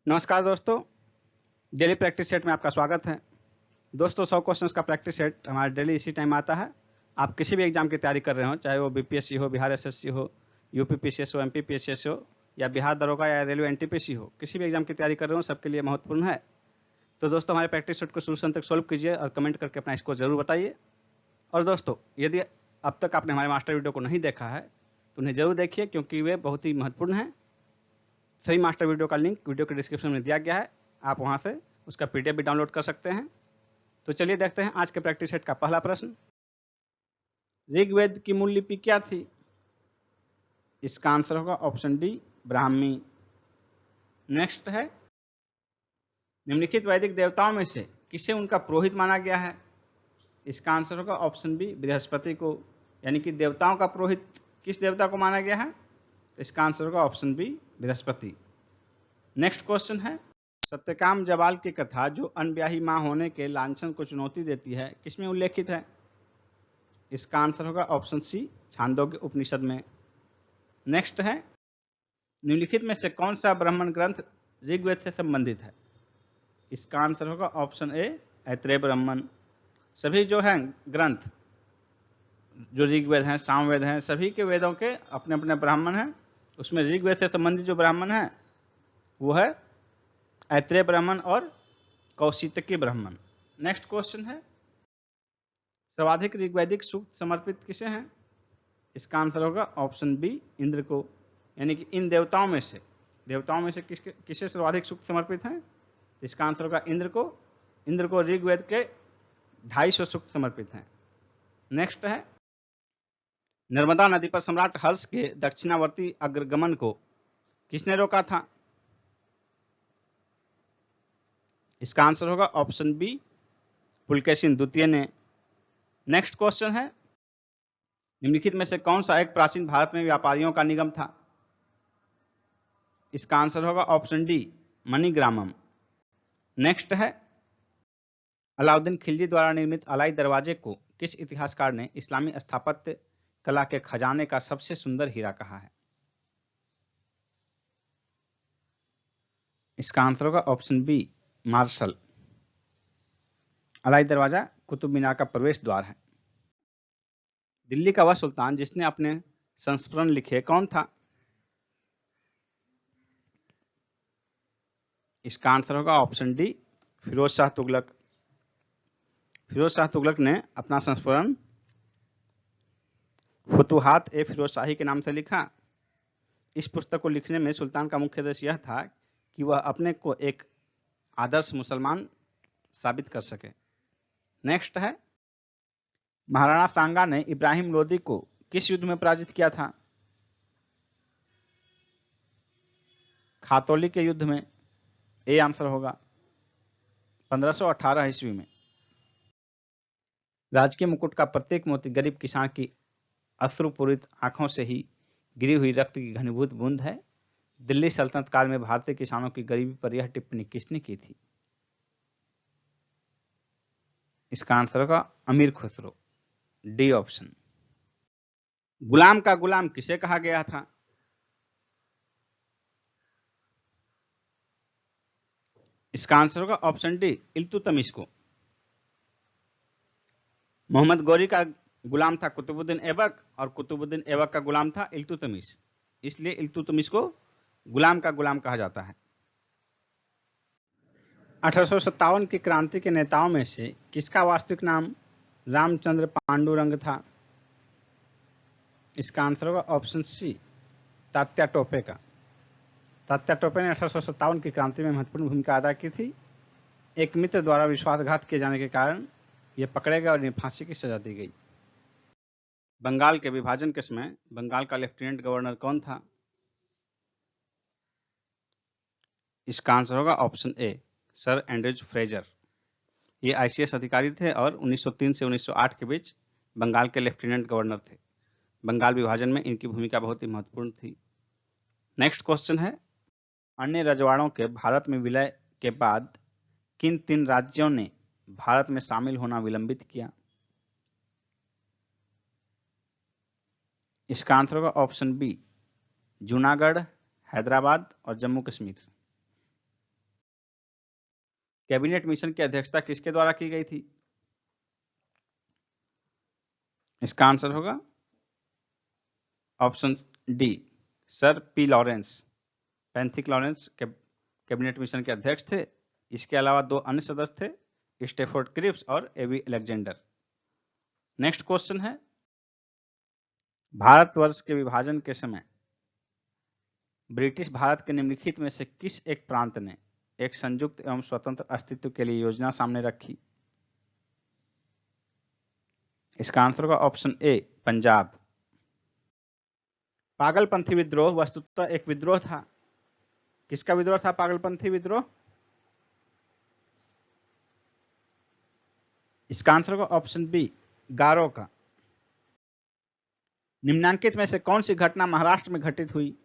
नमस्कार दोस्तों, daily practice set में आपका स्वागत है। दोस्तों 100 क्वेश्चंस का प्रैक्टिस सेट हमारा डेली इसी टाइम आता है। आप किसी भी एग्जाम की तैयारी कर रहे हो, चाहे वो बीपीएससी हो, बिहार एसएससी हो, यूपी पीसीएस हो, एमपी पीसीएस हो या बिहार दरोगा या रेलवे एनटीपीसी हो, किसी भी एग्जाम की तैयारी कर रहे हो, सबके लिए महत्वपूर्ण है। तो दोस्तों हमारे प्रैक्टिस सेट को शुरू से अंत तक सॉल्व कीजिए और कमेंट करके अपना स्कोर जरूर बताइए। और दोस्तों यदि अब तक आपने हमारे मास्टर वीडियो को नहीं देखा है तो उन्हें जरूर देखिए, क्योंकि वे बहुत ही महत्वपूर्ण है। सही मास्टर वीडियो का लिंक वीडियो के डिस्क्रिप्शन में दिया गया है, आप वहां से उसका पीडीएफ भी डाउनलोड कर सकते हैं। तो चलिए देखते हैं आज के प्रैक्टिस सेट का पहला प्रश्न। ऋग्वेद की मूल लिपि क्या थी? इसका आंसर होगा ऑप्शन डी, ब्राह्मी। नेक्स्ट है, निम्नलिखित वैदिक देवताओं में से किसे उनका पुरोहित माना गया है? इसका आंसर होगा ऑप्शन बी, बृहस्पति को। यानी कि देवताओं का पुरोहित किस देवता को माना गया है? इसका आंसर होगा option B, Brihaspati. Next question है, सत्यकाम जबाल की कथा जो अनब्याही मां होने के लांछन को चुनौती देती है, किसमें उल्लेखित है? इसका आंसर होगा ऑप्शन सी, छांदोग्य उपनिषद में। नेक्स्ट है, निम्नलिखित में से कौन सा ब्राह्मण ग्रंथ ऋग्वेद से संबंधित है? इसका आंसर होगा ऑप्शन ए, ऐत्रेय ब्राह्मण। सभी जो हैं ग्रंथ, जो ऋग्वेद हैं, सामवेद हैं, सभी के वेदों के अपने अपने ब्राह्मण हैं। उसमें ऋग्वेद से संबंधित जो ब्राह्मण है वो है ऐत्रेय ब्राह्मण और कौशितकी ब्राह्मण। नेक्स्ट क्वेश्चन है, सर्वाधिक ऋग्वैदिक सूक्त समर्पित किसे हैं? इसका आंसर होगा ऑप्शन बी, इंद्र को। यानी कि इन देवताओं में से किसे सर्वाधिक सूक्त समर्पित हैं? इसका आंसर होगा इंद्र को। इंद्र को ऋग्वेद के 250 सूक्त समर्पित हैं। नेक्स्ट है, नर्मदा नदी पर सम्राट हर्ष के दक्षिणावर्ती अग्रगमन को किसने रोका था? इसका आंसर होगा ऑप्शन बी, पुलकेशिन द्वितीय ने। नेक्स्ट क्वेश्चन है, निम्नलिखित में से कौन सा एक प्राचीन भारत में व्यापारियों का निगम था? इसका आंसर होगा ऑप्शन डी, मणिग्रामम। नेक्स्ट है, अलाउद्दीन खिलजी द्वारा निर्मित अलाई दरवाजे को किस इतिहासकार ने इस्लामी स्थापत्य कला के खजाने का सबसे सुंदर हीरा कहा है? इसका आंसर होगा ऑप्शन बी, मार्शल। अलाई दरवाजा कुतुब मीनार का प्रवेश द्वार है। दिल्ली का वह सुल्तान जिसने अपने संस्मरण लिखे कौन था? इसका आंसर होगा ऑप्शन डी, फिरोज शाह तुगलक। फिरोज शाह तुगलक ने अपना संस्मरण फुतुहात ए फिरोज शाही के नाम से लिखा। इस पुस्तक को लिखने में सुल्तान का मुख्य उद्देश्य यह था कि वह अपने को एक आदर्श मुसलमान साबित कर सके। नेक्स्ट है, महाराणा सांगा ने इब्राहिम लोदी को किस युद्ध में पराजित किया था? खातौली के युद्ध में। ए आंसर होगा 1518 ईस्वी में। राजकीय मुकुट का प्रत्येक मोती गरीब किसान की अश्रुपूरित आंखों से ही गिरी हुई रक्त की घनीभूत बूंद है। दिल्ली सल्तनत काल में भारतीय किसानों की गरीबी पर यह टिप्पणी किसने की थी? इसका आंसर होगा अमीर खुसरो, डी ऑप्शन। गुलाम का गुलाम किसे कहा गया था? इसका आंसर होगा ऑप्शन डी, इल्तुतमिश को। मोहम्मद गौरी का गुलाम था कुतुबुद्दीन ऐबक और कुतुबुद्दीन ऐबक का गुलाम था इल्तुतमिश, इसलिए इल्तुतमिश को गुलाम का गुलाम कहा जाता है। 1857 की क्रांति के नेताओं में से किसका वास्तविक नाम रामचंद्र पांडुरंग था? इसका आंसर होगा ऑप्शन सी, तात्या टोपे का। तात्या टोपे ने 1857 की क्रांति में महत्वपूर्ण भूमिका अदा की थी। एक मित्र द्वारा विश्वासघात किए जाने के कारण ये पकड़े गए और इन्हें फांसी की सजा दी गई। बंगाल के विभाजन के समय बंगाल का लेफ्टिनेंट गवर्नर कौन था? इसका आंसर होगा ऑप्शन ए, सर एंड्रयूज फ्रेजर। ये आईसीएस अधिकारी थे और 1903 से 1908 के बीच बंगाल के लेफ्टिनेंट गवर्नर थे। बंगाल विभाजन में इनकी भूमिका बहुत ही महत्वपूर्ण थी। नेक्स्ट क्वेश्चन है, अन्य रजवाड़ों के भारत में विलय के बाद किन 3 राज्यों ने भारत में शामिल होना विलंबित किया? इसका आंसर होगा ऑप्शन बी, जूनागढ़, हैदराबाद और जम्मू कश्मीर। कैबिनेट मिशन की अध्यक्षता किसके द्वारा की गई थी? इसका आंसर होगा option D, sir P Lawrence. Pethick Lawrence cabinet mission के अध्यक्ष थे। इसके अलावा 2 अन्य सदस्य थे, स्टेफोर्ड क्रिप्स और एवी अलेक्जेंडर। नेक्स्ट क्वेश्चन है, भारतवर्ष के विभाजन के समय ब्रिटिश भारत के निम्नलिखित में से किस एक प्रांत ने एक संयुक्त एवं स्वतंत्र अस्तित्व के लिए योजना सामने रखी? इसका आंसर होगा ऑप्शन ए, पंजाब। पागलपंथी विद्रोह वस्तुतः एक विद्रोह था। किसका विद्रोह था पागलपंथी विद्रोह? इसका आंसर होगा ऑप्शन बी, गारो का। निम्नांकित में से कौन सी घटना महाराष्ट्र में घटित हुई?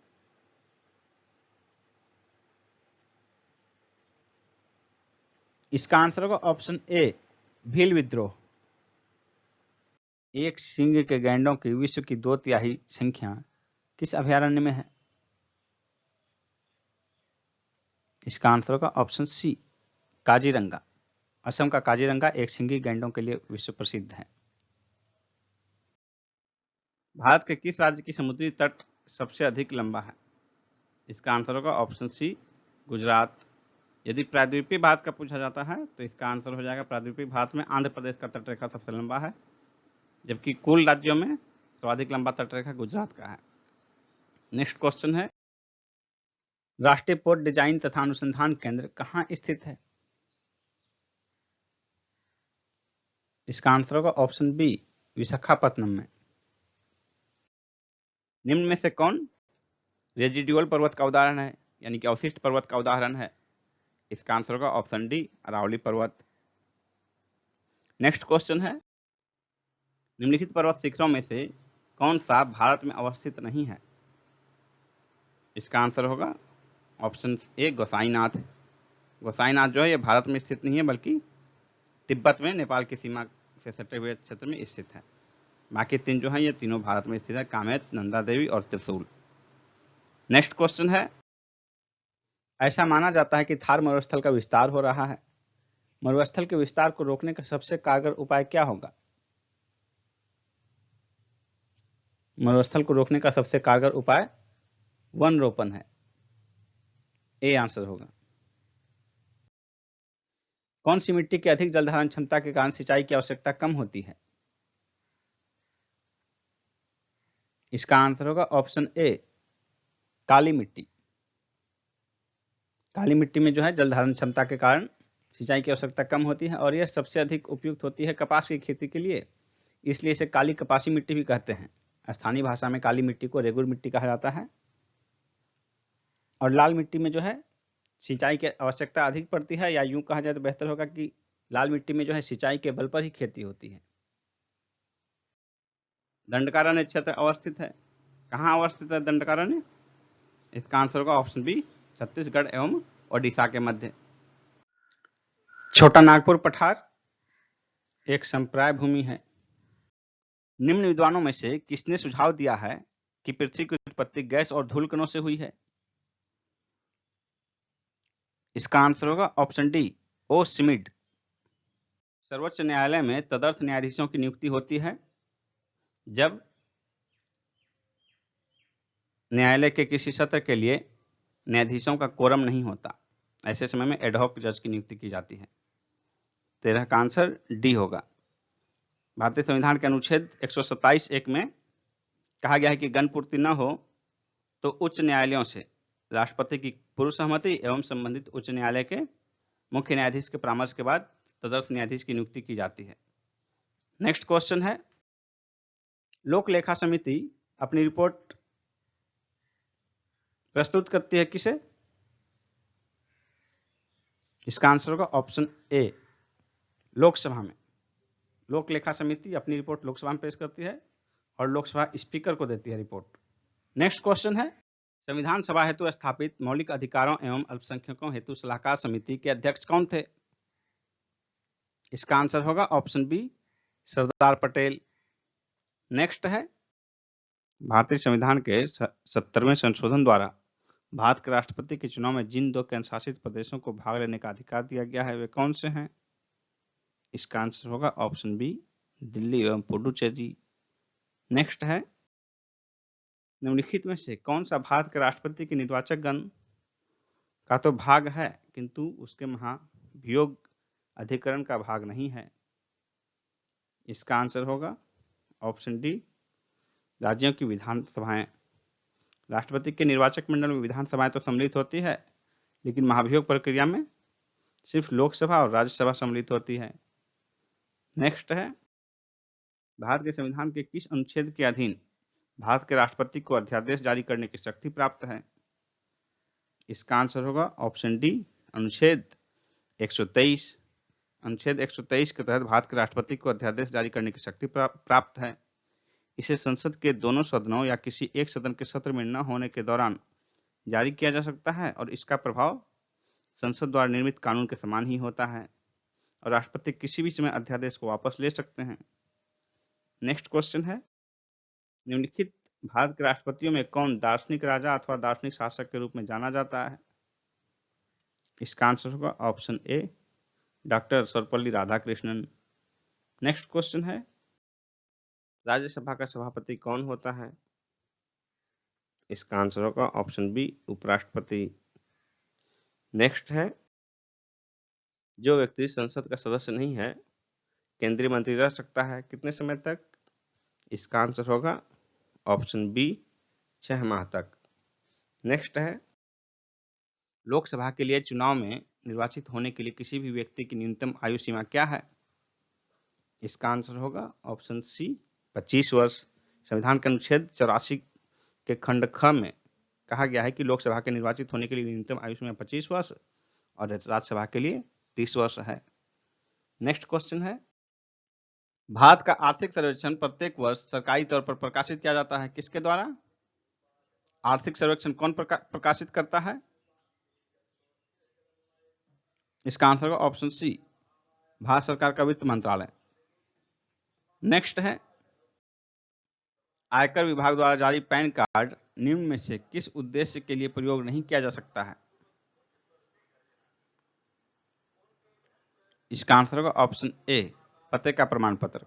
इसका आंसर होगा ऑप्शन ए, भील विद्रोह। एक सींग के गैंडों की विश्व की 2/3 संख्या किस अभयारण्य में है? इसका आंसर होगा ऑप्शन सी, काजीरंगा। असम का काजीरंगा एक सींगी गैंडों के लिए विश्व प्रसिद्ध है। भारत के किस राज्य की समुद्री तट सबसे अधिक लंबा है? इसका आंसर होगा ऑप्शन सी, गुजरात। यदि प्रायद्वीपीय भारत का पूछा जाता है तो इसका आंसर हो जाएगा प्रायद्वीपीय भारत में आंध्र प्रदेश का तटरेखा सबसे लंबा है, जबकि कुल राज्यों में सर्वाधिक लंबा तटरेखा गुजरात का है। नेक्स्ट क्वेश्चन है, राष्ट्रीय पोर्ट डिजाइन तथा अनुसंधान केंद्र कहाँ स्थित है? इसका आंसर होगा ऑप्शन बी, विशाखापत्तनम में। निम्न में से कौन रेजिडुअल पर्वत का उदाहरण है, यानी कि अवशिष्ट पर्वत का उदाहरण है? इसका आंसर होगा ऑप्शन डी, अरावली पर्वत। नेक्स्ट क्वेश्चन है, निम्नलिखित पर्वत शिखरों में से कौन सा भारत में अवस्थित नहीं है? इसका आंसर होगा ऑप्शन ए, गोसाईनाथ। गोसाईनाथ जो है ये भारत में स्थित नहीं है, बल्कि तिब्बत में नेपाल की सीमा से सटे हुए क्षेत्र में स्थित है। बाकी 3 जो हैं ये तीनों भारत में स्थित है, कामेत, नंदा देवी और त्रिशूल। नेक्स्ट क्वेश्चन है, ऐसा माना जाता है कि थार मरुस्थल का विस्तार हो रहा है। मरुस्थल के विस्तार को रोकने का सबसे कारगर उपाय क्या होगा? मरुस्थल को रोकने का सबसे कारगर उपाय वन रोपण है। ए आंसर होगा। कौन सी मिट्टी की अधिक जल धारण क्षमता के कारण सिंचाई की आवश्यकता कम होती है? इसका आंसर होगा ऑप्शन ए, काली मिट्टी। काली मिट्टी में जो है जल धारण क्षमता के कारण सिंचाई की आवश्यकता कम होती है और यह सबसे अधिक उपयुक्त होती है कपास की खेती के लिए, इसलिए इसे काली कपासी मिट्टी भी कहते हैं। स्थानीय भाषा में काली मिट्टी को रेगुर मिट्टी कहा जाता है। और लाल मिट्टी में जो है सिंचाई की आवश्यकता अधिक पड़ती है, या यूं कहा जाए तो बेहतर होगा कि लाल मिट्टी में जो है सिंचाई के बल पर ही खेती होती है। दंडकारण्य क्षेत्र अवस्थित है। कहाँ अवस्थित है दंडकारण्य? इसका आंसर होगा ऑप्शन बी, छत्तीसगढ़ एवं ओडिशा के मध्य। छोटा नागपुर पठार एक संप्राय भूमि है। निम्न विद्वानों में से किसने सुझाव दिया है कि पृथ्वी की उत्पत्ति गैस और धूल कणों से हुई है? इसका आंसर होगा ऑप्शन डी, ओ स्मिड। सर्वोच्च न्यायालय में तदर्थ न्यायाधीशों की नियुक्ति होती है जब न्यायालय के किसी सत्र के लिए न्यायाधीशों का कोरम नहीं होता। ऐसे समय में एडहॉक जज की नियुक्ति की जाती है। 13 का आंसर डी होगा। भारतीय संविधान के अनुच्छेद 127(1) में कहा गया है कि गणपूर्ति न हो तो उच्च न्यायालयों से राष्ट्रपति की पूर्व सहमति एवं संबंधित उच्च न्यायालय के मुख्य न्यायाधीश के परामर्श के बाद तदर्थ न्यायाधीश की नियुक्ति की जाती है। नेक्स्ट क्वेश्चन है, लोक लेखा समिति अपनी रिपोर्ट प्रस्तुत करती है किसे? इसका आंसर होगा ऑप्शन ए, लोकसभा में। लोक लेखा समिति अपनी रिपोर्ट लोकसभा में पेश करती है और लोकसभा स्पीकर को देती है रिपोर्ट। नेक्स्ट क्वेश्चन है, संविधान सभा हेतु स्थापित मौलिक अधिकारों एवं अल्पसंख्यकों हेतु सलाहकार समिति के अध्यक्ष कौन थे? इसका आंसर होगा option B, Sardar Patel. Next है, भारतीय संविधान के 70वें संशोधन द्वारा भारत के राष्ट्रपति के चुनाव में जिन 2 केंद्र शासित प्रदेशों को भाग लेने का अधिकार दिया गया है वे कौन से हैं? इसका आंसर होगा ऑप्शन बी, दिल्ली एवं पुडुचेरी। नेक्स्ट है, निम्नलिखित में से कौन सा भारत के राष्ट्रपति के निर्वाचक गण का तो भाग है किंतु उसके महाभियोग अधिकरण का भाग नहीं है? इसका आंसर होगा ऑप्शन डी, राज्यों की विधानसभाएं। राष्ट्रपति के निर्वाचक मंडल में विधानसभाएं तो सम्मिलित होती है, लेकिन महाभियोग प्रक्रिया में सिर्फ लोकसभा और राज्यसभा सम्मिलित होती है। नेक्स्ट है, भारत के संविधान के किस अनुच्छेद के अधीन भारत के राष्ट्रपति को अध्यादेश जारी करने की शक्ति प्राप्त है? इसका आंसर होगा ऑप्शन डी, अनुच्छेद 123। अनुच्छेद 123 के तहत भारत के राष्ट्रपति को अध्यादेश जारी करने की शक्ति प्राप्त है। इसे संसद के दोनों सदनों या किसी एक सदन के सत्र में न होने के दौरान जारी किया जा सकता है और इसका प्रभाव संसद द्वारा निर्मित कानून के समान ही होता है और राष्ट्रपति किसी भी समय अध्यादेश को वापस ले सकते हैं। नेक्स्ट क्वेश्चन है, निम्नलिखित भारत के राष्ट्रपतियों में कौन दार्शनिक राजा अथवा दार्शनिक शासक के रूप में जाना जाता है? इसका आंसर होगा ऑप्शन ए, doctor Sarvepalli Radhakrishnan. Next question है, राज्यसभा का सभापति कौन होता है? इसका आंसर होगा ऑप्शन बी, उपराष्ट्रपति। नेक्स्ट है, जो व्यक्ति संसद का सदस्य नहीं है केंद्रीय मंत्री रह सकता है कितने समय तक? इसका आंसर होगा ऑप्शन बी, 6 माह तक। नेक्स्ट है, लोकसभा के लिए चुनाव में निर्वाचित होने के लिए किसी भी व्यक्ति की न्यूनतम आयु सीमा क्या है? इसका आंसर होगा ऑप्शन सी, 25 वर्ष। संविधान के अनुच्छेद 84 के खंड ख में कहा गया है कि लोकसभा के निर्वाचित होने के लिए न्यूनतम आयु सीमा 25 वर्ष और राज्यसभा के लिए 30 वर्ष है। नेक्स्ट क्वेश्चन है, भारत का आर्थिक सर्वेक्षण प्रत्येक वर्ष सरकारी तौर पर प्रकाशित किया जाता है, किसके द्वारा? आर्थिक सर्वेक्षण कौन प्रकाशित करता है? इसका आंसर होगा ऑप्शन सी, भारत सरकार का वित्त मंत्रालय। नेक्स्ट है, आयकर विभाग द्वारा जारी पैन कार्ड निम्न में से किस उद्देश्य के लिए प्रयोग नहीं किया जा सकता है? इसका आंसर होगा ऑप्शन ए, पते का प्रमाण पत्र।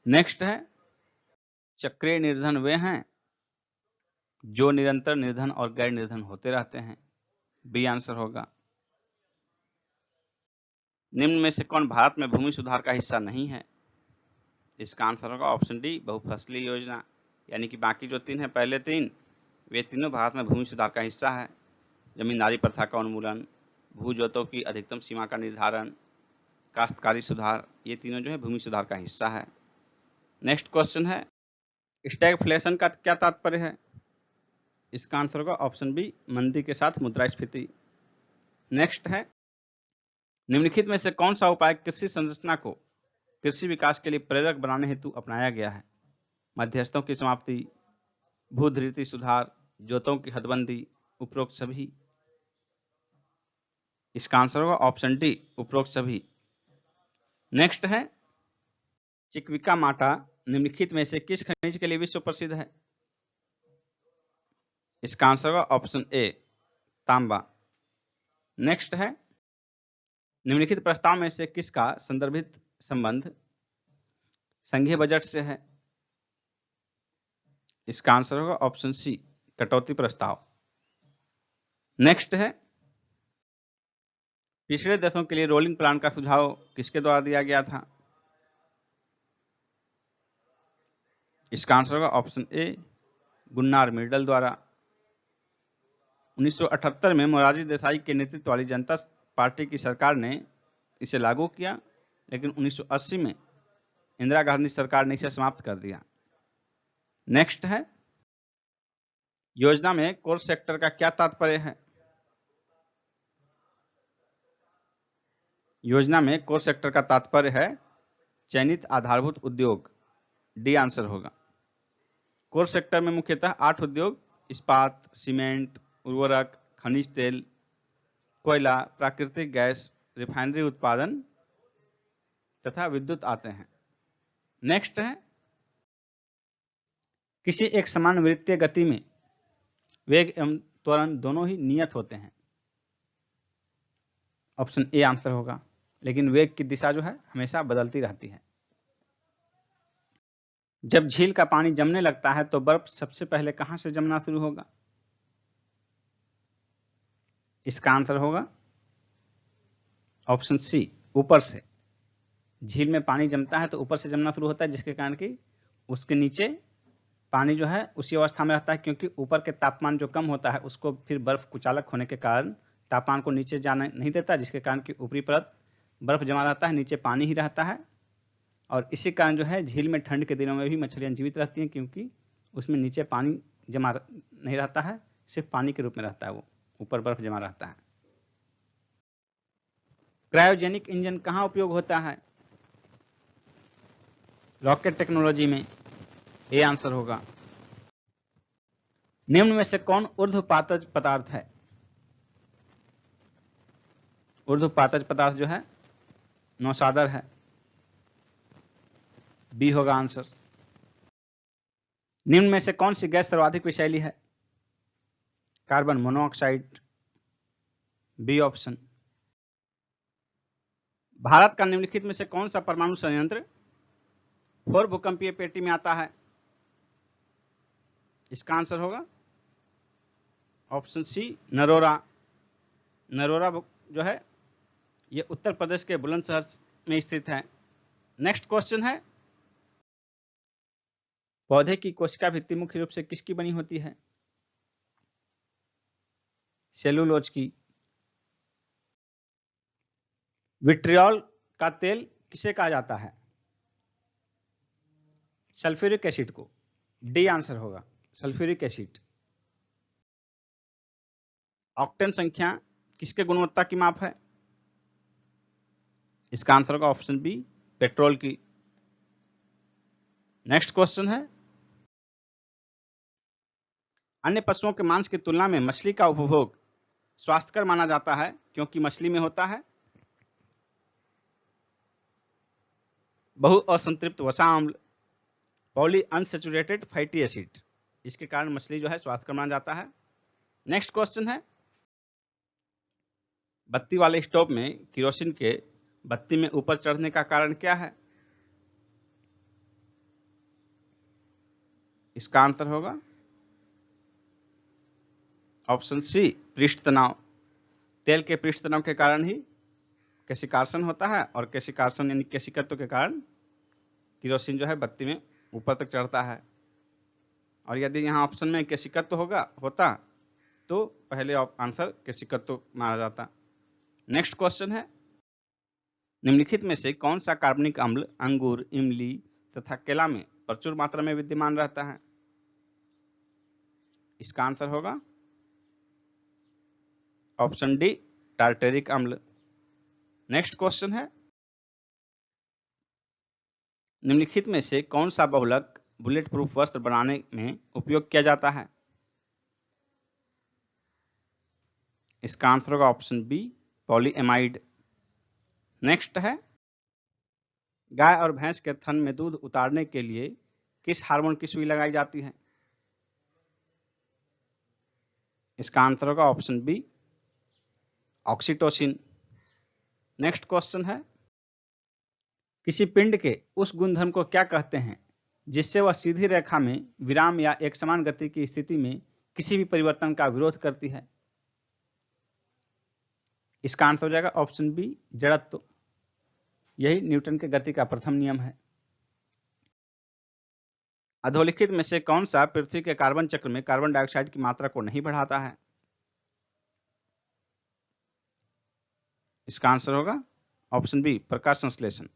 नेक्स्ट है, चक्रीय निर्धन वे हैं जो निरंतर निर्धन और गैर निर्धन होते रहते हैं। बी आंसर होगा। निम्न में से कौन भारत में भूमि सुधार का हिस्सा नहीं है? इसका आंसर होगा ऑप्शन डी, बहुफसली योजना। यानी कि बाकी जो 3 है, पहले 3 वे तीनों भारत में भूमि सुधार का हिस्सा है। जमींदारी प्रथा का उन्मूलन, भू जोतों की अधिकतम सीमा का निर्धारण, काश्तकारी सुधार, ये तीनों जो है भूमि सुधार का हिस्सा है। नेक्स्ट क्वेश्चन है, स्टैगफ्लेशन का क्या तात्पर्य है? इसका आंसर होगा ऑप्शन बी, मंदी के साथ मुद्रास्फीति। नेक्स्ट है, निम्नलिखित में से कौन सा उपाय कृषि संरचना को कृषि विकास के लिए प्रेरक बनाने हेतु अपनाया गया है? मध्यस्थों की समाप्ति, भूधृति सुधार, जोतों की हदबंदी, उपरोक्त सभी। इसका आंसर होगा ऑप्शन डी, उपरोक्त सभी। नेक्स्ट है, चिक्विका माटा निम्नलिखित में से किस खनिज के लिए विश्व प्रसिद्ध है? इसका आंसर होगा ऑप्शन ए, तांबा। नेक्स्ट है, निम्नलिखित प्रस्ताव में से किसका संदर्भित संबंध संघीय बजट से है? इसका आंसर होगा ऑप्शन सी, कटौती प्रस्ताव। नेक्स्ट है, पिछड़े देशों के लिए रोलिंग प्लान का सुझाव किसके द्वारा दिया गया था? इसका आंसर होगा ऑप्शन ए, गुन्नार मिर्डल द्वारा। 1978 में मोरारजी देसाई के नेतृत्व वाली जनता पार्टी की सरकार ने इसे लागू किया, लेकिन 1980 में इंदिरा गांधी सरकार ने इसे समाप्त कर दिया। नेक्स्ट है, योजना में कोर सेक्टर का क्या तात्पर्य है? योजना में कोर सेक्टर का तात्पर्य है चयनित आधारभूत उद्योग। डी आंसर होगा। कोर सेक्टर में मुख्यतः 8 उद्योग इस्पात, सीमेंट, उर्वरक, खनिज तेल, कोयला, प्राकृतिक गैस, रिफाइनरी उत्पादन तथा विद्युत आते हैं। नेक्स्ट है, किसी एक समान वृत्तीय गति में वेग एवं त्वरण दोनों ही नियत होते हैं। ऑप्शन ए आंसर होगा, लेकिन वेग की दिशा जो है हमेशा बदलती रहती है। जब झील का पानी जमने लगता है तो बर्फ सबसे पहले कहां से जमना शुरू होगा? इसका आंसर होगा ऑप्शन सी, ऊपर से। झील में पानी जमता है तो ऊपर से जमना शुरू होता है, जिसके कारण कि उसके नीचे पानी जो है उसी अवस्था में रहता है, क्योंकि ऊपर के तापमान जो कम होता है उसको फिर बर्फ कुचालक होने के कारण तापमान को नीचे जाने नहीं देता, जिसके कारण कि ऊपरी परत बर्फ जमा रहता है, नीचे पानी ही रहता है। और इसी कारण जो है झील में ठंड के दिनों में भी मछलियां जीवित रहती हैं, क्योंकि उसमें नीचे पानी जमा नहीं रहता है, सिर्फ पानी के रूप में रहता है, वो ऊपर बर्फ जमा रहता है। क्रायोजेनिक इंजन कहां उपयोग होता है? रॉकेट टेक्नोलॉजी में। ए आंसर होगा। निम्न में से कौन ऊर्ध्वपातज पदार्थ है? ऊर्ध्वपातज पदार्थ जो है नौसादर है। बी होगा आंसर। निम्न में से कौन सी गैस सर्वाधिक विषैली है? Carbon monoxide. B option. Bharat का निम्नलिखित में से कौन सा परमाणु संयंत्र 4 भूकंपीय पेटी में आता है? इसका आंसर होगा ऑप्शन सी, नरोरा। नरोरा जो है ये उत्तर प्रदेश के बुलंदशहर में स्थित है। नेक्स्ट क्वेश्चन है, पौधे की कोशिका भित्ति मुख्य रूप से किसकी बनी होती है? सेलुलोज की। विट्रियोल का तेल किसे कहा जाता है? सल्फ्यूरिक एसिड को। डी आंसर होगा, सल्फ्यूरिक एसिड। ऑक्टेन संख्या किसके गुणवत्ता की माप है? इसका आंसर होगा ऑप्शन बी, पेट्रोल की। नेक्स्ट क्वेश्चन है, अन्य पशुओं के मांस की तुलना में मछली का उपभोग स्वास्थ्यकर माना जाता है क्योंकि मछली में होता है बहु असंतृप्त वसा अम्ल, पॉली अनसैचुरेटेड फैटी एसिड। इसके कारण मछली जो है स्वास्थ्यकर माना जाता है। नेक्स्ट क्वेश्चन है, बत्ती वाले स्टोव में किरोसिन के बत्ती में ऊपर चढ़ने का कारण क्या है? इसका आंसर होगा ऑप्शन सी, पृष्ठ तनाव। तेल के पृष्ठ तनाव के कारण ही केशिकार्षण होता है, और केशिकार्षण यानी केशिकत्व के कारण किरोसिन जो है बत्ती में ऊपर तक चढ़ता है। और यदि यहाँ ऑप्शन में केशिकत्व होता तो पहले आंसर केशिकत्व माना जाता। नेक्स्ट क्वेश्चन है, निम्नलिखित में से कौन सा कार्बनिक अम्ल अंगूर, इमली तथा केला में प्रचुर मात्रा में विद्यमान रहता है? इसका आंसर होगा ऑप्शन डी, टार्टेरिक अम्ल। नेक्स्ट क्वेश्चन है, निम्नलिखित में से कौन सा बहुलक बुलेट प्रूफ वस्त्र बनाने में उपयोग किया जाता है? इसका आंसर होगा ऑप्शन बी, पॉलीएमाइड। नेक्स्ट है, गाय और भैंस के थन में दूध उतारने के लिए किस हार्मोन की सुई लगाई जाती है? इसका आंसर होगा option B, oxytocin. Next question है, किसी पिंड के उस गुणधर्म को क्या कहते हैं जिससे वह सीधी रेखा में विराम या एक समान गति की स्थिति में किसी भी परिवर्तन का विरोध करती है? इसका आंसर हो जाएगा ऑप्शन बी, जड़त्व। यही न्यूटन के गति का प्रथम नियम है। अधोलिखित में से कौन सा पृथ्वी के कार्बन चक्र में कार्बन डाइऑक्साइड की मात्रा को नहीं बढ़ाता है? इसका आंसर होगा ऑप्शन बी, प्रकाश संश्लेषण।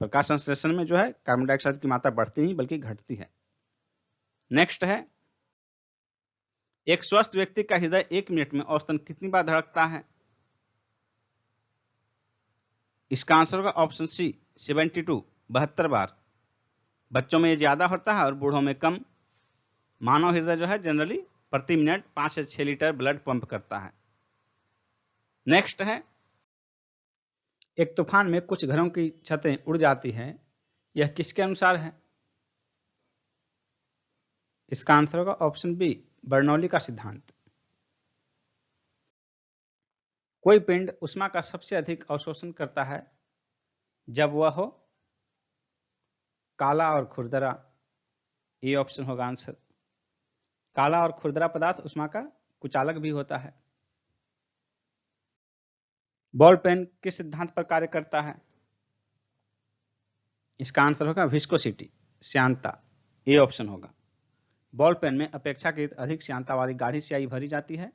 प्रकाश संश्लेषण में जो है कार्बन डाइऑक्साइड की मात्रा बढ़ती नहीं बल्कि घटती है। नेक्स्ट है, एक स्वस्थ व्यक्ति का हृदय 1 मिनट में औसतन कितनी बार धड़कता है? इसका आंसर होगा ऑप्शन सी, 72, 72 बार। बच्चों में ये ज्यादा होता है और बूढ़ों में कम। मानव हृदय जो है जनरली प्रति मिनट 5 से 6 लीटर ब्लड पंप करता है। नेक्स्ट है, एक तूफान में कुछ घरों की छतें उड़ जाती हैं, यह किसके अनुसार है? इसका आंसर होगा ऑप्शन बी, बर्नौली का सिद्धांत। कोई पिंड उष्मा का सबसे अधिक अवशोषण करता है जब वह हो काला और खुरदरा। ये ऑप्शन होगा आंसर। काला और खुरदरा पदार्थ उष्मा का कुचालक भी होता है। बॉल पेन किस सिद्धांत पर कार्य करता है? इसका आंसर होगा विस्कोसिटी, श्यानता। ये ऑप्शन होगा। बॉल पेन में अपेक्षाकृत अधिक श्यानता वाली गाढ़ी स्याही भरी जाती है।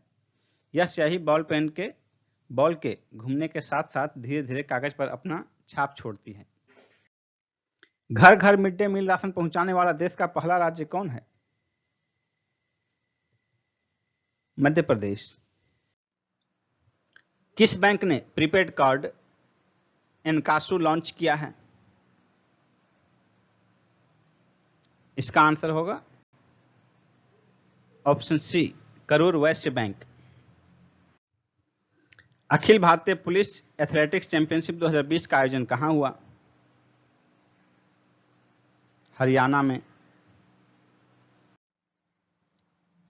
यह स्याही बॉल के घूमने के साथ साथ धीरे धीरे कागज पर अपना छाप छोड़ती है। घर घर मिड डे मील राशन पहुंचाने वाला देश का पहला राज्य कौन है? मध्य प्रदेश। किस बैंक ने प्रीपेड कार्ड एनकासु लॉन्च किया है? इसका आंसर होगा option C, Karur Vysya bank. Akhil Bharatiya police athletics championship 2020 का आयोजन कहां हुआ? हरियाणा में।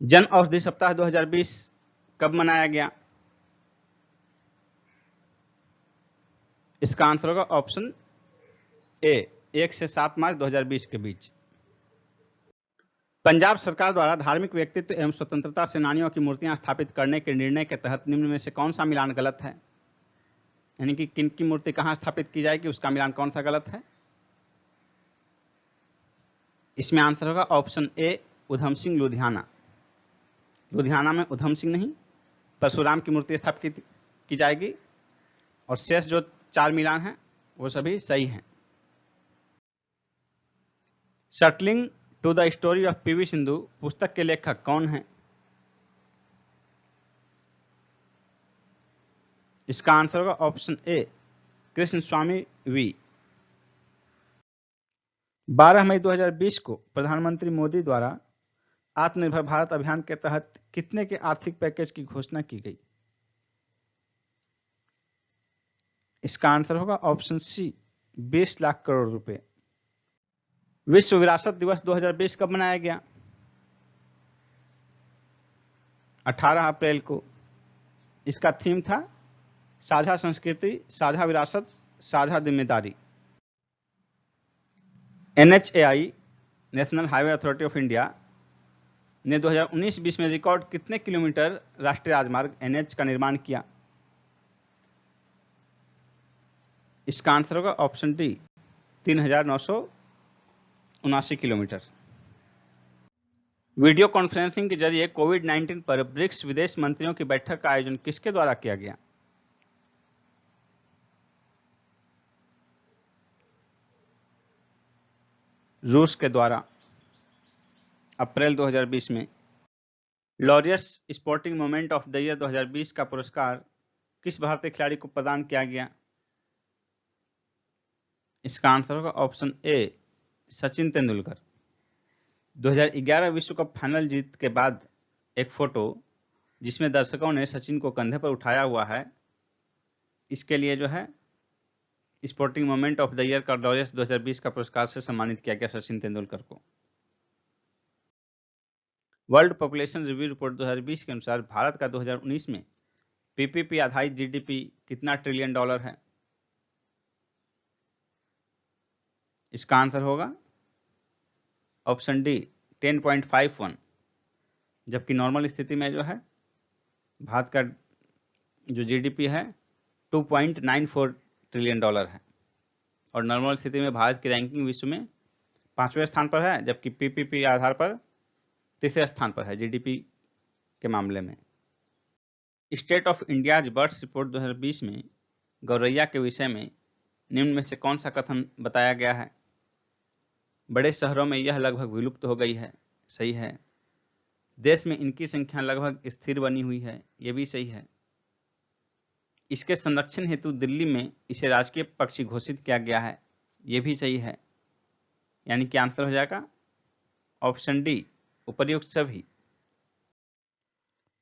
जन औषधि सप्ताह 2020 कब मनाया गया? इसका आंसर होगा ऑप्शन ए, 1 से 7 मार्च 2020 के बीच। पंजाब सरकार द्वारा धार्मिक व्यक्तित्व एवं स्वतंत्रता सेनानियों की मूर्तियां स्थापित करने के निर्णय के तहत निम्न में से कौन सा मिलान गलत है? यानी कि किन की मूर्ति कहां स्थापित की जाएगी, उसका मिलान कौन सा गलत है? इसमें आंसर होगा ऑप्शन ए, उधम सिंह, लुधियाना। लुधियाना में उधम सिंह नहीं, परशुराम की मूर्ति स्थापित की जाएगी। और शेष जो 4 मिलान हैं वो सभी सही हैं। Shuttling to the story of PV Sindhu पुस्तक के लेखक कौन हैं? इसका आंसर होगा option A, Krishna Swamy V. 12 मई 2020 को प्रधानमंत्री मोदी द्वारा आत्मनिर्भर भारत अभियान के तहत कितने के आर्थिक पैकेज की घोषणा की गई? इसका आंसर होगा ऑप्शन सी, 20 लाख करोड़ रुपए। विश्व विरासत दिवस 2020 कब मनाया गया? 18 अप्रैल को। इसका थीम था साझा संस्कृति, साझा विरासत, साझा जिम्मेदारी। NHAI, national highway authority of India ने 2019-20 में रिकॉर्ड कितने किलोमीटर राष्ट्रीय राजमार्ग NH का निर्माण किया? इसका आंसर होगा option D, 3,979 kilometre. Video conferencing के जरिए कोविड-19 पर ब्रिक्स विदेश मंत्रियों की बैठक का आयोजन किसके द्वारा किया गया? रूस के द्वारा, अप्रैल 2020 में। Laureus sporting moment of the year 2020 का पुरस्कार किस भारतीय खिलाड़ी को प्रदान किया गया? इसका आंसर होगा ऑप्शन ए, सचिन तेंदुलकर। 2011 विश्व कप फाइनल जीत के बाद एक फोटो जिसमें दर्शकों ने सचिन को कंधे पर उठाया हुआ है, इसके लिए जो है sporting moment of the year का लॉरियस 2020 का पुरस्कार से सम्मानित किया गया सचिन तेंदुलकर को। वर्ल्ड पॉपुलेशन रिव्यू रिपोर्ट 2020 के अनुसार भारत का 2019 में पीपीपी आधारित जीडीपी कितना ट्रिलियन डॉलर है? इसका आंसर होगा ऑप्शन डी, 10.51। जबकि नॉर्मल स्थिति में जो है भारत का जो जीडीपी है 2.94 ट्रिलियन डॉलर है। और नॉर्मल स्थिति में भारत की रैंकिंग विश्व में 5वें स्थान पर है, जबकि पीपीपी आधार पर 3रे स्थान पर है जीडीपी के मामले में। State of India's birds report 2020 में गौरैया के विषय में निम्न में से कौन सा कथन बताया गया है? बड़े शहरों में यह लगभग विलुप्त हो गई है। सही है। देश में इनकी संख्या लगभग स्थिर बनी हुई है। यह भी सही है। इसके संरक्षण हेतु दिल्ली में इसे राजकीय पक्षी घोषित किया गया है। यह भी सही है। यानी कि आंसर हो जाएगा ऑप्शन डी, उपर्युक्त सभी।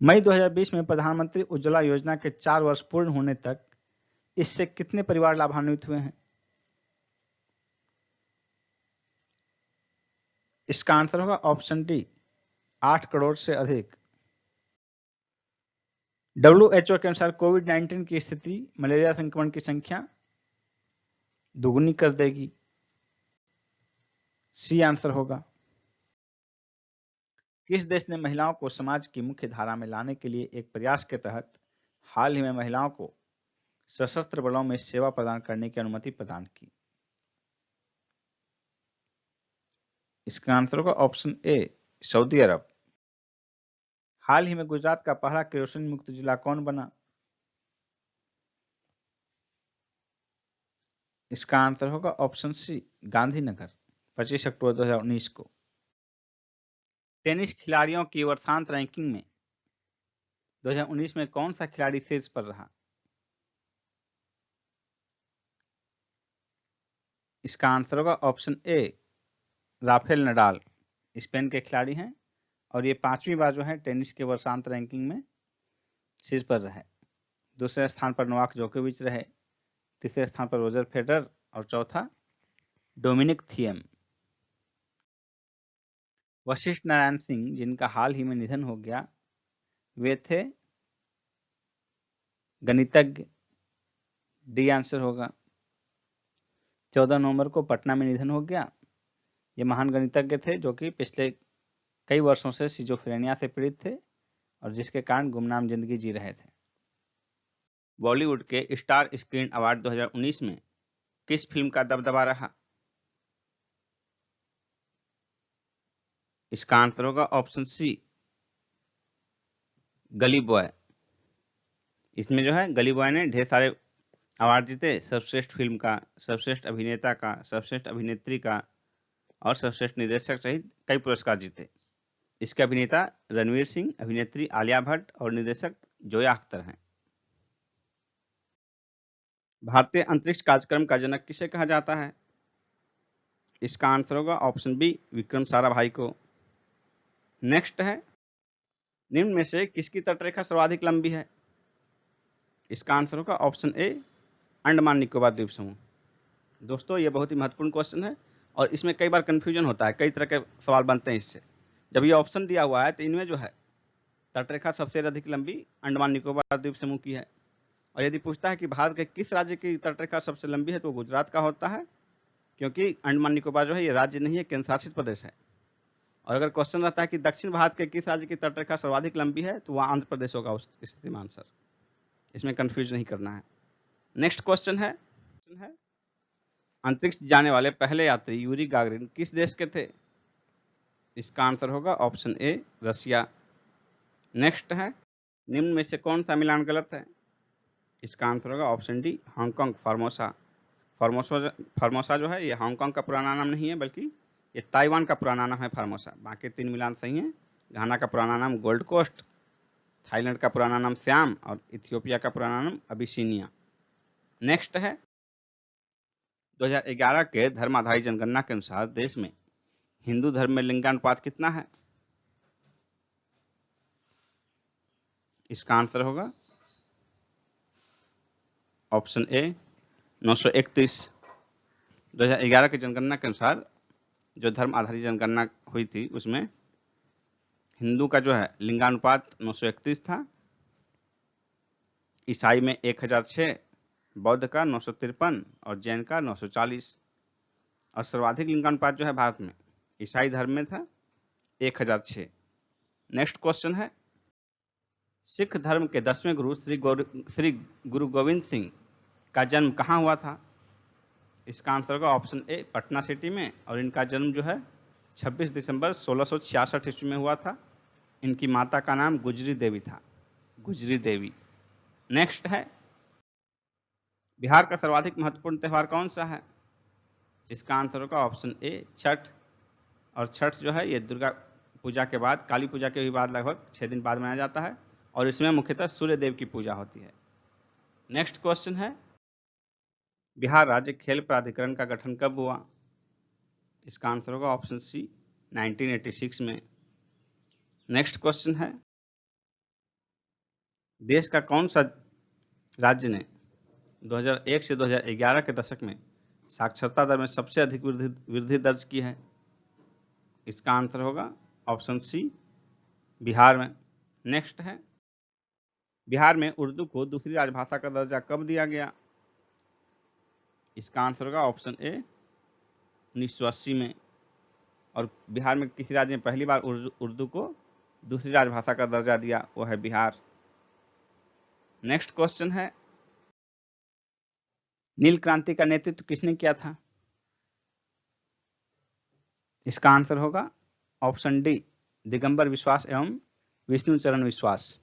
मई 2020 में प्रधानमंत्री उज्ज्वला योजना के 4 वर्ष पूर्ण होने तक इससे कितने परिवार लाभान्वित हुए हैं? इसका आंसर होगा ऑप्शन डी, 8 करोड़ से अधिक। WHO के अनुसार कोविड-19 की स्थिति मलेरिया संक्रमण की संख्या दुगुनी कर देगी। सी आंसर होगा। किस देश ने महिलाओं को समाज की मुख्य धारा में लाने के लिए एक प्रयास के तहत हाल ही में महिलाओं को सशस्त्र बलों में सेवा प्रदान करने की अनुमति प्रदान की? इसका आंसर होगा ऑप्शन ए, सऊदी अरब। हाल ही में गुजरात का पहला केरोसिन मुक्त जिला कौन बना? इसका आंसर होगा ऑप्शन सी, गांधीनगर, 25 अक्टूबर 2019 को। टेनिस खिलाड़ियों की वर्षांत रैंकिंग में 2019 में कौन सा खिलाड़ी शीर्ष पर रहा? इसका आंसर होगा ऑप्शन ए, राफेल नडाल। स्पेन के खिलाड़ी हैं और ये 5वीं बार जो है टेनिस के वर्षांत रैंकिंग में शीर्ष पर रहे। दूसरे स्थान पर नोवाक जोकोविच रहे, तीसरे स्थान पर रोजर फेडरर और चौथा डोमिनिक थिएम। वशिष्ठ नारायण सिंह जिनका हाल ही में निधन हो गया, वे थे गणितज्ञ। डी आंसर होगा। 14 नवंबर को पटना में निधन हो गया। ये महान गणितज्ञ थे जो कि पिछले कई वर्षों से सिजोफ्रेनिया से पीड़ित थे और जिसके कारण गुमनाम जिंदगी जी रहे थे। बॉलीवुड के स्टार स्क्रीन अवार्ड 2019 में किस फिल्म का दबदबा रहा? इसका आंसर होगा ऑप्शन सी, गली बॉय। इसमें जो है गली बॉय ने ढेर सारे अवार्ड जीते, सर्वश्रेष्ठ फिल्म का, सर्वश्रेष्ठ अभिनेता का, सर्वश्रेष्ठ अभिनेत्री का और सर्वश्रेष्ठ निर्देशक सहित कई पुरस्कार जीते। इसके अभिनेता रणवीर सिंह, अभिनेत्री आलिया भट्ट और निर्देशक जोया अख्तर हैं। भारतीय अंतरिक्ष कार्यक्रम का जनक किसे कहा जाता है? इसका आंसर होगा ऑप्शन बी, विक्रम साराभाई को। नेक्स्ट है, निम्न में से किसकी तटरेखा सर्वाधिक लंबी है? इसका आंसर होगा ऑप्शन ए, अंडमान निकोबार द्वीप समूह। दोस्तों ये बहुत ही महत्वपूर्ण क्वेश्चन है और इसमें कई बार कंफ्यूजन होता है, कई तरह के सवाल बनते हैं इससे। जब ये ऑप्शन दिया हुआ है तो इनमें जो है तटरेखा सबसे अधिक लंबी अंडमान निकोबार द्वीप समूह की है। और यदि पूछता है कि भारत के किस राज्य की तटरेखा सबसे लंबी है तो गुजरात का होता है, क्योंकि अंडमान निकोबार जो है ये राज्य नहीं है, केंद्र शासित प्रदेश है। और अगर क्वेश्चन रहता है कि दक्षिण भारत के किस राज्य की तटरेखा सर्वाधिक लंबी है तो वह आंध्र प्रदेश होगा उस स्थिति में आंसर। इसमें कंफ्यूज नहीं करना है। नेक्स्ट क्वेश्चन है, अंतरिक्ष जाने वाले पहले यात्री यूरी गागरिन किस देश के थे? इसका आंसर होगा ऑप्शन ए, रसिया। नेक्स्ट है, निम्न में से कौन सा मिलान गलत है? इसका आंसर होगा option D, Hong Kong, Formosa. Formosa जो है ये हांगकांग का पुराना नाम नहीं है, बल्कि ये ताइवान का पुराना नाम है फार्मोसा। बाकी 3 मिलान सही हैं। घाना का पुराना नाम गोल्ड कोस्ट, थाईलैंड का पुराना नाम श्याम और इथियोपिया का पुराना नाम अबिसिनिया। नेक्स्ट है, 2011 के धर्म आधारित जनगणना के अनुसार देश में हिंदू धर्म में लिंगानुपात कितना है? इसका आंसर होगा ऑप्शन ए, 931। 2011 की जनगणना के अनुसार जो धर्म आधारित जनगणना हुई थी उसमें हिंदू का जो है लिंगानुपात 931 था, ईसाई में 1006, बौद्ध का 953 और जैन का 940। और सर्वाधिक लिंगानुपात जो है भारत में ईसाई धर्म में था, 1006। नेक्स्ट क्वेश्चन है, सिख धर्म के 10वें गुरु श्री गुरु गोविंद सिंह का जन्म कहाँ हुआ था? इसका आंसर होगा ऑप्शन ए, पटना सिटी में। और इनका जन्म जो है 26 दिसंबर 1666 ईस्वी में हुआ था। इनकी माता का नाम गुजरी देवी था, गुजरी देवी। नेक्स्ट है, बिहार का सर्वाधिक महत्वपूर्ण त्यौहार कौन सा है? इसका आंसर होगा ऑप्शन ए, छठ। और छठ जो है ये दुर्गा पूजा के बाद, काली पूजा के भी बाद लगभग 6 दिन बाद मनाया जाता है और इसमें मुख्यतः सूर्य देव की पूजा होती है। नेक्स्ट क्वेश्चन है, बिहार राज्य खेल प्राधिकरण का गठन कब हुआ? इसका आंसर होगा ऑप्शन सी, 1986 में। नेक्स्ट क्वेश्चन है, देश का कौन सा राज्य ने 2001 से 2011 के दशक में साक्षरता दर में सबसे अधिक वृद्धि दर्ज की है? इसका आंसर होगा ऑप्शन सी, बिहार में। नेक्स्ट है, बिहार में उर्दू को दूसरी राजभाषा का दर्जा कब दिया गया? इसका आंसर होगा ऑप्शन ए 1980 में। और बिहार में किसी राज्य ने पहली बार उर्दू को दूसरी राजभाषा का दर्जा दिया, वो है बिहार। नेक्स्ट क्वेश्चन है, नील क्रांति का नेतृत्व किसने किया था? इसका आंसर होगा ऑप्शन डी दिगंबर विश्वास एवं विष्णु चरण विश्वास।